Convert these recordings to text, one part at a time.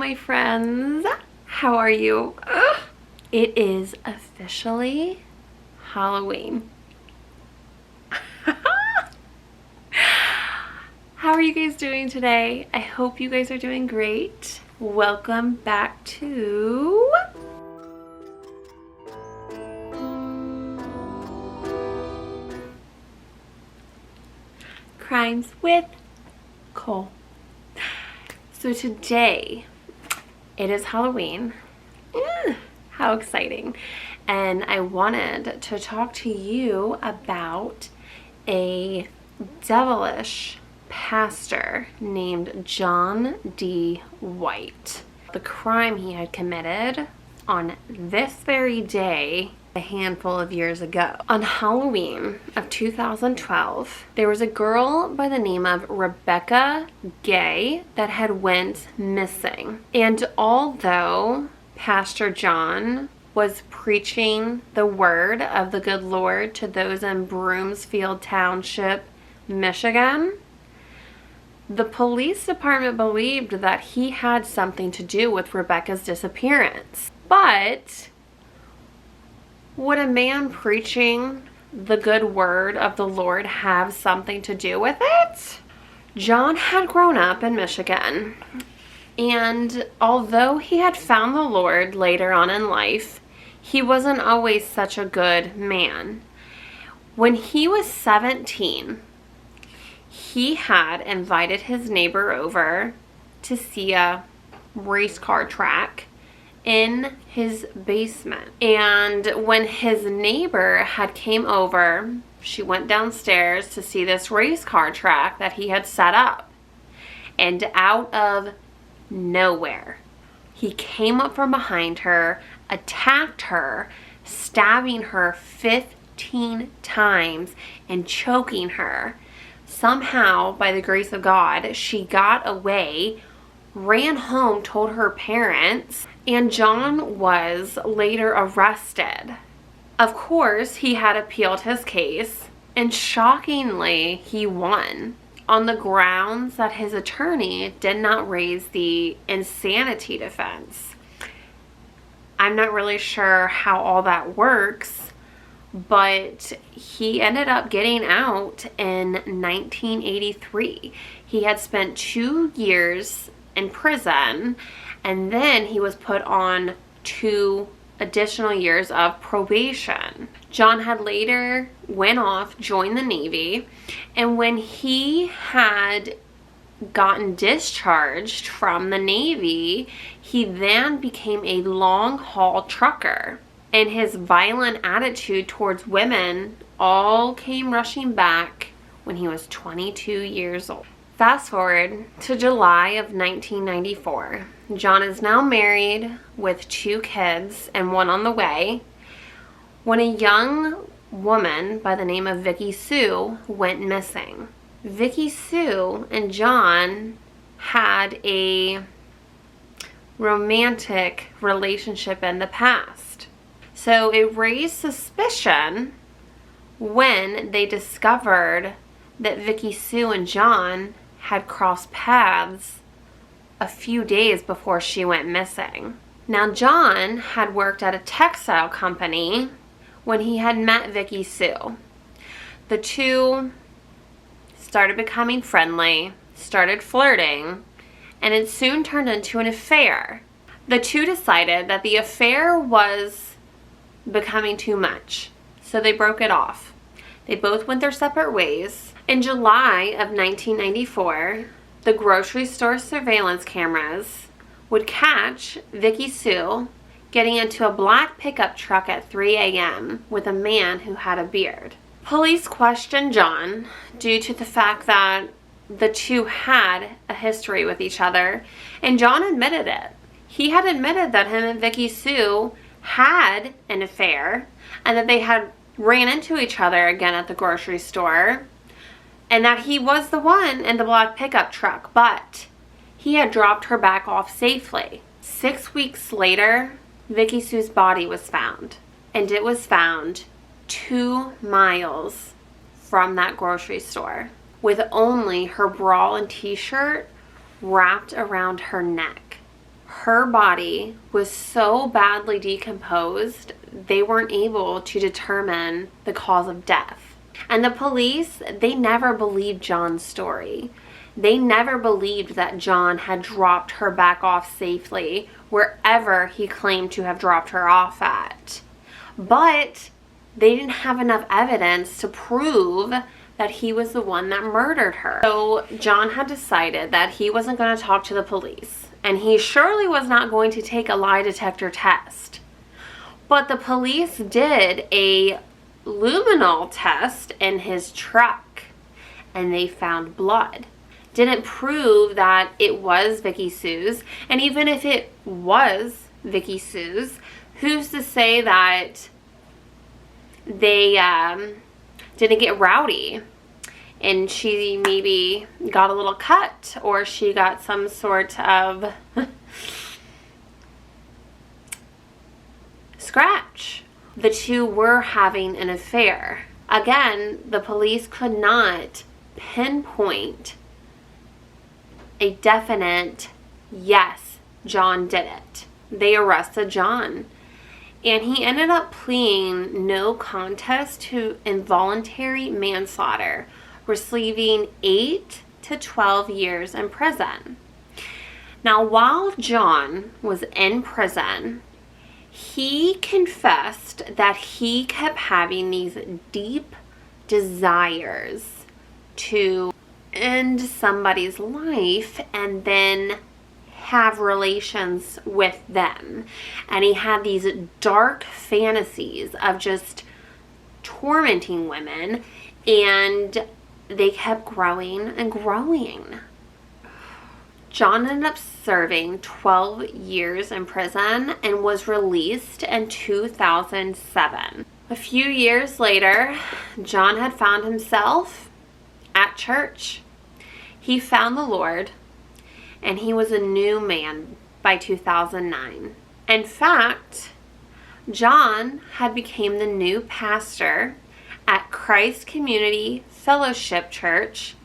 my friends. How are you? Ugh. It is officially Halloween. How are you guys doing today? I hope you guys are doing great. Welcome back to Crimes with Cole. So today, it is Halloween. How exciting. And I wanted to talk to you about a devilish pastor named Jonh D. White. The crime he had committed on this very day a handful of years ago. On Halloween of 2012, there was a girl by the name of Rebekah Gay that had went missing. And although Pastor Jonh was preaching the word of the good Lord to those in Broomfield Township, Michigan, the police department believed that he had something to do with Rebekah's disappearance. But would a man preaching the good word of the Lord have something to do with it? Jonh had grown up in Michigan, and although he had found the Lord later on in life, he wasn't always such a good man. When he was 17, he had invited his neighbor over to see a race car track in his basement. And when his neighbor had came over, she went downstairs to see this race car track that he had set up. And out of nowhere, he came up from behind her, attacked her, stabbing her 15 times and choking her. Somehow, by the grace of God, she got away, ran home, told her parents, and Jonh was later arrested. Of course, he had appealed his case, and shockingly, he won on the grounds that his attorney did not raise the insanity defense. I'm not really sure how all that works, but he ended up getting out in 1983. He had spent 2 years in prison, and then he was put on 2 additional years of probation. Jonh had later went off, joined the Navy, and when he had gotten discharged from the Navy, he then became a long-haul trucker. And his violent attitude towards women all came rushing back when he was 22 years old. Fast forward to July of 1994. Jonh is now married with 2 kids and 1 on the way, when a young woman by the name of Vicky Sue went missing. Vicky Sue and Jonh had a romantic relationship in the past. So it raised suspicion when they discovered that Vicky Sue and Jonh had crossed paths a few days before she went missing. Now, Jonh had worked at a textile company when he had met Vicky Sue. The two started becoming friendly, started flirting, and it soon turned into an affair. The two decided that the affair was becoming too much, so they broke it off. They both went their separate ways. In July of 1994, the grocery store surveillance cameras would catch Vicky Sue getting into a black pickup truck at 3 a.m. with a man who had a beard. Police questioned Jonh due to the fact that the two had a history with each other, and Jonh admitted it. He had admitted that him and Vicky Sue had an affair and that they had ran into each other again at the grocery store, and that he was the one in the black pickup truck, but he had dropped her back off safely. 6 weeks later, Vicky Sue's body was found, and it was found 2 miles from that grocery store with only her bra and t-shirt wrapped around her neck. her body was so badly decomposed, they weren't able to determine the cause of death. And the police, they never believed John's story. They never believed that Jonh had dropped her back off safely wherever he claimed to have dropped her off at. But they didn't have enough evidence to prove that he was the one that murdered her. So Jonh had decided that he wasn't going to talk to the police, and he surely was not going to take a lie detector test. But the police did a luminol test in his truck, and they found blood. Didn't prove that it was Vicky Sue's, and even if it was Vicky Sue's, who's to say that they didn't get rowdy and she maybe got a little cut, or she got some sort of scratch. The two were having an affair. Again, the police could not pinpoint a definite, yes, Jonh did it. They arrested Jonh, and he ended up pleading no contest to involuntary manslaughter, receiving 8 to 12 years in prison. Now, while Jonh was in prison, he confessed that he kept having these deep desires to end somebody's life and then have relations with them. And he had these dark fantasies of just tormenting women, and they kept growing and growing. Jonh ended up serving 12 years in prison and was released in 2007. A few years later, Jonh had found himself at church. He found the Lord, and he was a new man by 2009. In fact, Jonh had become the new pastor at Christ Community Fellowship Church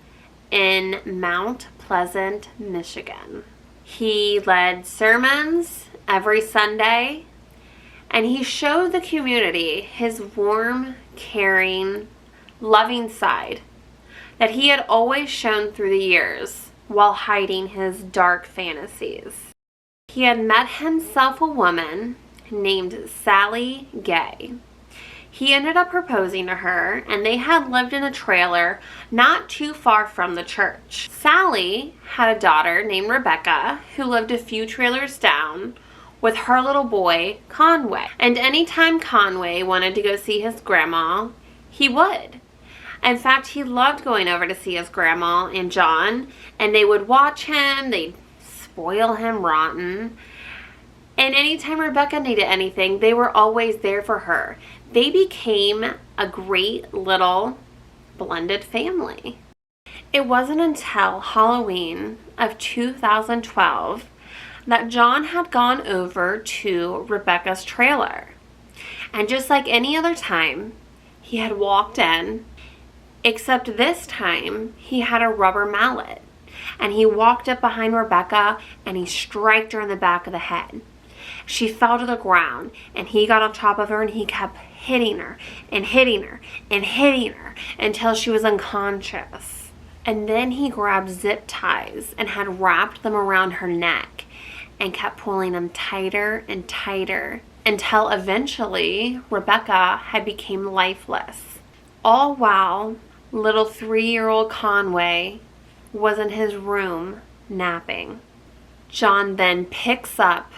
in Mount Pleasant, Michigan. He led sermons every Sunday, and he showed the community his warm, caring, loving side that he had always shown through the years while hiding his dark fantasies. He had met himself a woman named Sally Gay. He ended up proposing to her, and they had lived in a trailer not too far from the church. Sally had a daughter named Rebekah who lived a few trailers down with her little boy, Conway. And anytime Conway wanted to go see his grandma, he would. In fact, he loved going over to see his grandma and Jonh, and they would watch him, they'd spoil him rotten. And anytime Rebekah needed anything, they were always there for her. They became a great little blended family. It wasn't until Halloween of 2012 that Jonh had gone over to Rebekah's trailer. And just like any other time, he had walked in, except this time he had a rubber mallet. And he walked up behind Rebekah and he striked her in the back of the head. She fell to the ground, and he got on top of her, and he kept hitting her and hitting her and hitting her until she was unconscious. And then he grabbed zip ties and had wrapped them around her neck and kept pulling them tighter and tighter until eventually Rebekah had become lifeless. All while little 3-year-old Conway was in his room napping. Jonh then picks up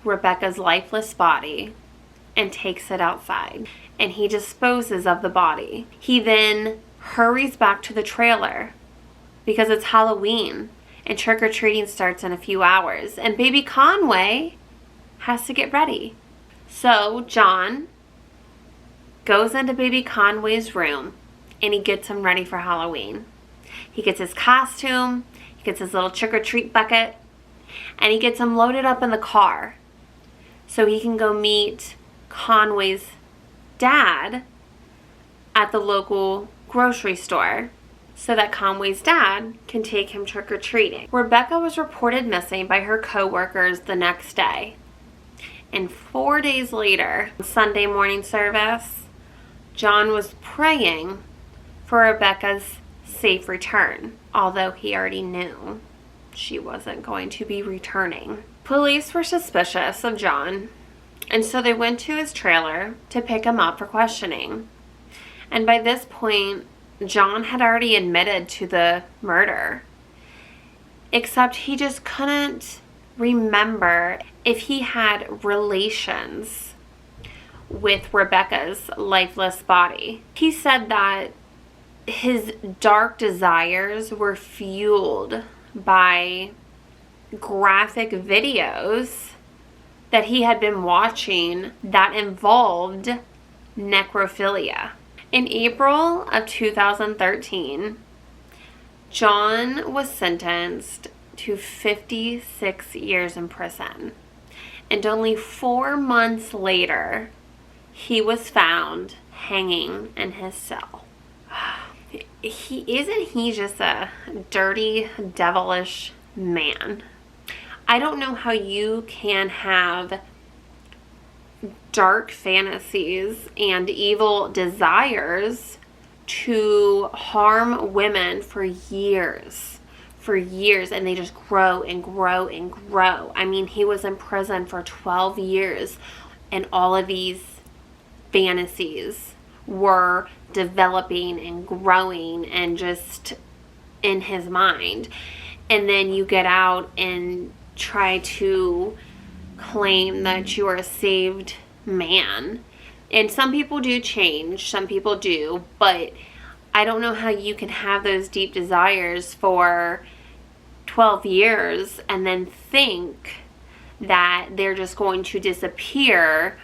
Rebekah's lifeless body and takes it outside, and he disposes of the body. He then hurries back to the trailer because it's Halloween and trick-or-treating starts in a few hours, and baby Conway has to get ready. So Jonh goes into baby Conway's room and he gets him ready for Halloween. He gets his costume, he gets his little trick-or-treat bucket, and he gets him loaded up in the car so he can go meet Conway's dad at the local grocery store so that Conway's dad can take him trick-or-treating. Rebekah was reported missing by her co-workers the next day. And 4 days later, Sunday morning service, Jonh was praying for Rebekah's safe return, although he already knew she wasn't going to be returning. Police were suspicious of Jonh, and so they went to his trailer to pick him up for questioning. And by this point, Jonh had already admitted to the murder, except he just couldn't remember if he had relations with Rebekah's lifeless body. He said that his dark desires were fueled by graphic videos that he had been watching that involved necrophilia. In April of 2013, Jonh was sentenced to 56 years in prison. And only 4 months later, he was found hanging in his cell. Isn't he just a dirty, devilish man? I don't know how you can have dark fantasies and evil desires to harm women for years, and they just grow and grow and grow. I mean, he was in prison for 12 years, and all of these fantasies were developing and growing and just in his mind. And then you get out and try to claim that you are a saved man. And some people do change, some people do, but I don't know how you can have those deep desires for 12 years and then think that they're just going to disappear.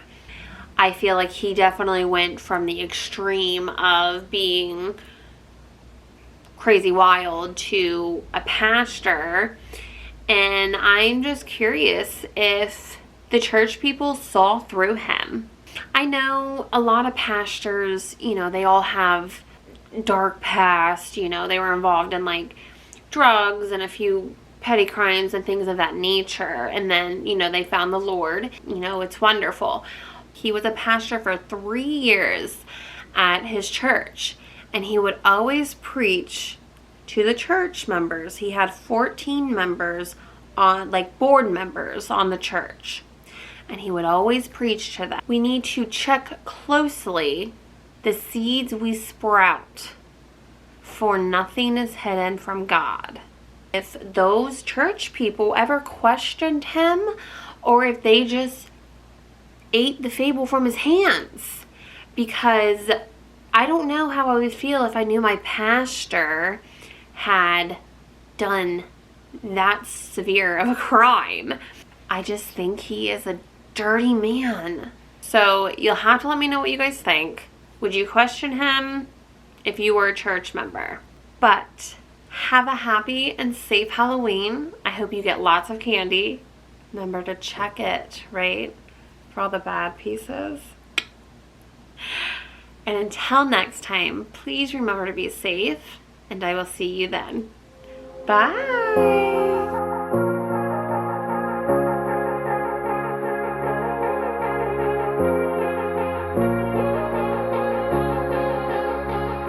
I feel like he definitely went from the extreme of being crazy wild to a pastor. And I'm just curious if the church people saw through him. I know a lot of pastors, they all have dark past, they were involved in like drugs and a few petty crimes and things of that nature. And then, they found the Lord. It's wonderful. He was a pastor for 3 years at his church, and he would always preach to the church members. He had 14 members on, like board members on the church, and he would always preach to them. We need to check closely the seeds we sprout, for nothing is hidden from God. If those church people ever questioned him, or if they just ate the fable from his hands, because I don't know how I would feel if I knew my pastor had done that severe of a crime. I just think he is a dirty man. So you'll have to let me know what you guys think. Would you question him if you were a church member? But have a happy and safe Halloween. I hope you get lots of candy. Remember to check it, right? For all the bad pieces. And until next time, please remember to be safe, and I will see you then. Bye!